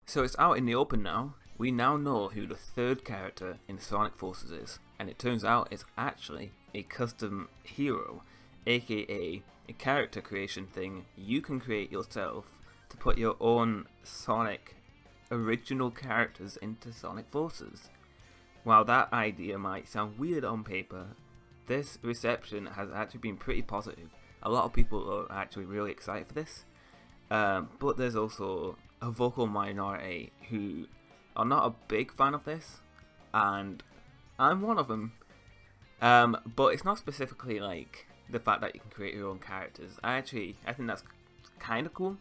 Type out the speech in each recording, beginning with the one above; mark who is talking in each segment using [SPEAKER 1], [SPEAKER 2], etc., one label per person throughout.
[SPEAKER 1] So it's out in the open now. We now know who the third character in Sonic Forces is, and it turns out it's actually a custom hero, aka a character creation thing you can create yourself to put your own Sonic original characters into Sonic Forces. While that idea might sound weird on paper, this reception has actually been pretty positive. A lot of people are actually really excited for this, but there's also a vocal minority who are not a big fan of this, and I'm one of them. But it's not specifically like the fact that you can create your own characters. I think that's kind of cool.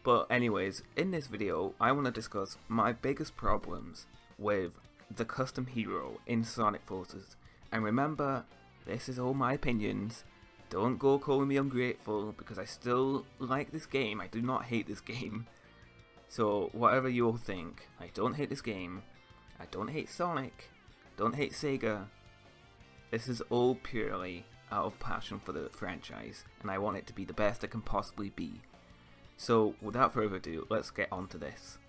[SPEAKER 1] But anyways, in this video, I want to discuss my biggest problems with the custom hero in Sonic Forces. And remember, this is all my opinions. Don't go calling me ungrateful, because I still like this game. I do not hate this game. So whatever you all think, I don't hate this game. I don't hate Sonic. Don't hate Sega. This is all purely out of passion for the franchise, and I want it to be the best it can possibly be. So without further ado, let's get on to this.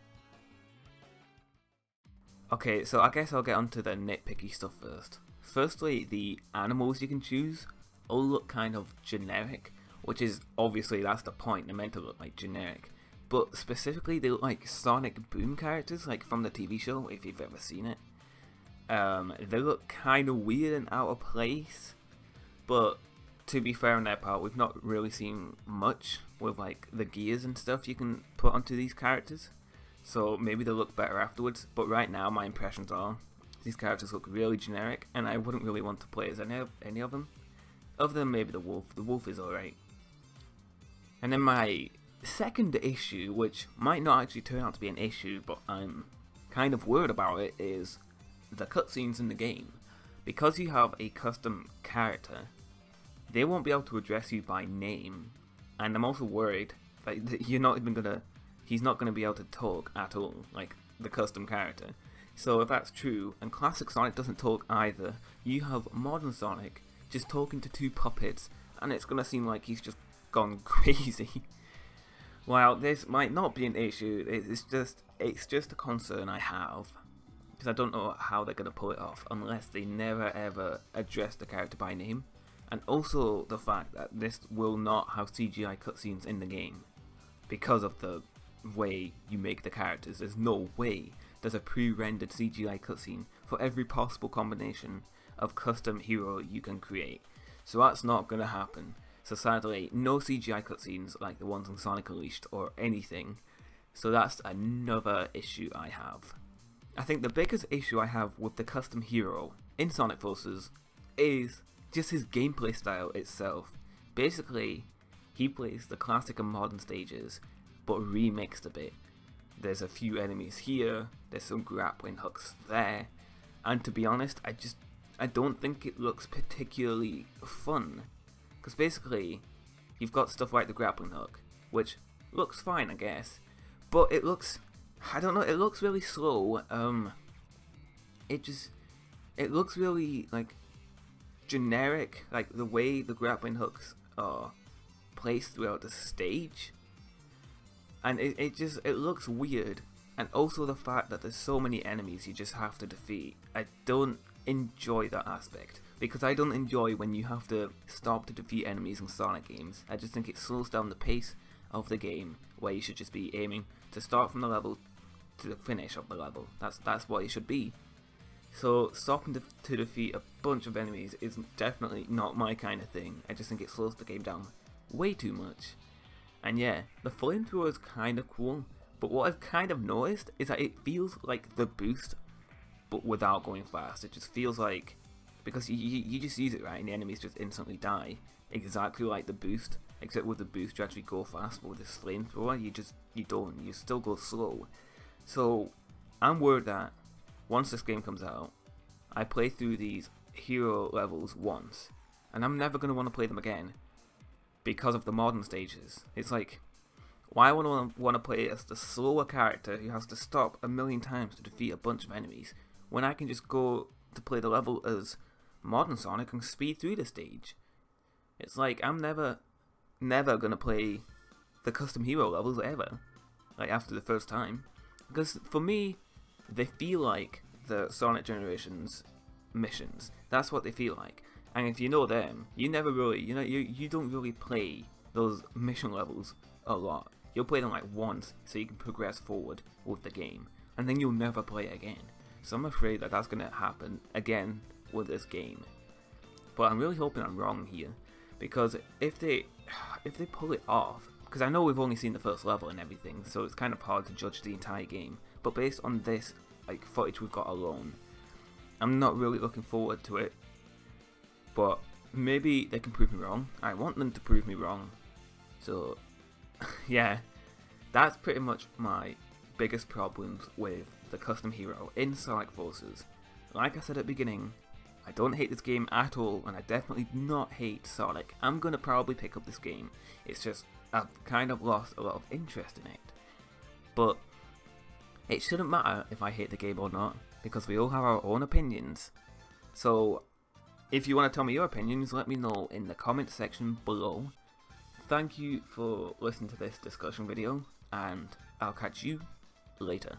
[SPEAKER 1] Okay, so I guess I'll get onto the nitpicky stuff first. Firstly, the animals you can choose all look kind of generic, which is obviously that's the point, they're meant to look like generic. But specifically, they look like Sonic Boom characters, like from the TV show, if you've ever seen it. They look kind of weird and out of place, but to be fair on their part, we've not really seen much with like the gears and stuff you can put onto these characters. So maybe they'll look better afterwards, but right now my impressions are these characters look really generic, and I wouldn't really want to play as any of them. Other than maybe the wolf. The wolf is alright. And then my second issue, which might not actually turn out to be an issue, but I'm kind of worried about it, is the cutscenes in the game. Because you have a custom character, they won't be able to address you by name, and I'm also worried that he's not gonna be able to talk at all, like the custom character. So if that's true, and classic Sonic doesn't talk either, you have modern Sonic just talking to two puppets, and it's gonna seem like he's just gone crazy. While this might not be an issue, it's just a concern I have, because I don't know how they're gonna pull it off unless they never ever address the character by name, and also the fact that this will not have CGI cutscenes in the game because of the way you make the characters. There's no way there's a pre-rendered CGI cutscene for every possible combination of custom hero you can create, so that's not gonna happen. So sadly, no CGI cutscenes like the ones in Sonic Unleashed or anything, so that's another issue I have. I think the biggest issue I have with the custom hero in Sonic Forces is just his gameplay style itself. Basically, he plays the classic and modern stages, but remixed a bit. There's a few enemies here, there's some grappling hooks there, and to be honest, I don't think it looks particularly fun. Because basically, you've got stuff like the grappling hook, which looks fine, I guess, but it looks, I don't know, it looks really slow. It looks really like generic, like the way the grappling hooks are placed throughout the stage, and it looks weird. And also the fact that there's so many enemies you just have to defeat. I don't enjoy that aspect, because I don't enjoy when you have to stop to defeat enemies in Sonic games. I just think it slows down the pace of the game, where you should just be aiming to start from the level to the finish of the level. That's what it should be. So stopping to defeat a bunch of enemies is definitely not my kind of thing. I just think it slows the game down way too much. And yeah, the flamethrower is kind of cool, but what I've kind of noticed is that it feels like the boost, but without going fast. It just feels like, because you just use it right and the enemies just instantly die, exactly like the boost, except with the boost you actually go fast, but with this flamethrower you don't, you still go slow. So I'm worried that once this game comes out, I play through these hero levels once, and I'm never going to want to play them again because of the modern stages. It's like, why would I want to play as the slower character who has to stop a million times to defeat a bunch of enemies, when I can just go to play the level as modern Sonic and speed through the stage? It's like, I'm never gonna play the custom hero levels ever, like after the first time. Because for me, they feel like the Sonic Generations missions. That's what they feel like. And if you know them, you never really, you don't really play those mission levels a lot. You'll play them like once so you can progress forward with the game, and then you'll never play it again. So I'm afraid that that's going to happen again with this game. But I'm really hoping I'm wrong here, because if they pull it off, because I know we've only seen the first level and everything, so it's kind of hard to judge the entire game. But based on this like footage we've got alone, I'm not really looking forward to it. But maybe they can prove me wrong. I want them to prove me wrong. So yeah, that's pretty much my biggest problems with the custom hero in Sonic Forces. Like I said at the beginning, I don't hate this game at all, and I definitely do not hate Sonic. I'm gonna probably pick up this game. It's just I've kind of lost a lot of interest in it. But it shouldn't matter if I hate the game or not, because we all have our own opinions. So if you want to tell me your opinions, let me know in the comment section below. Thank you for listening to this discussion video, and I'll catch you later.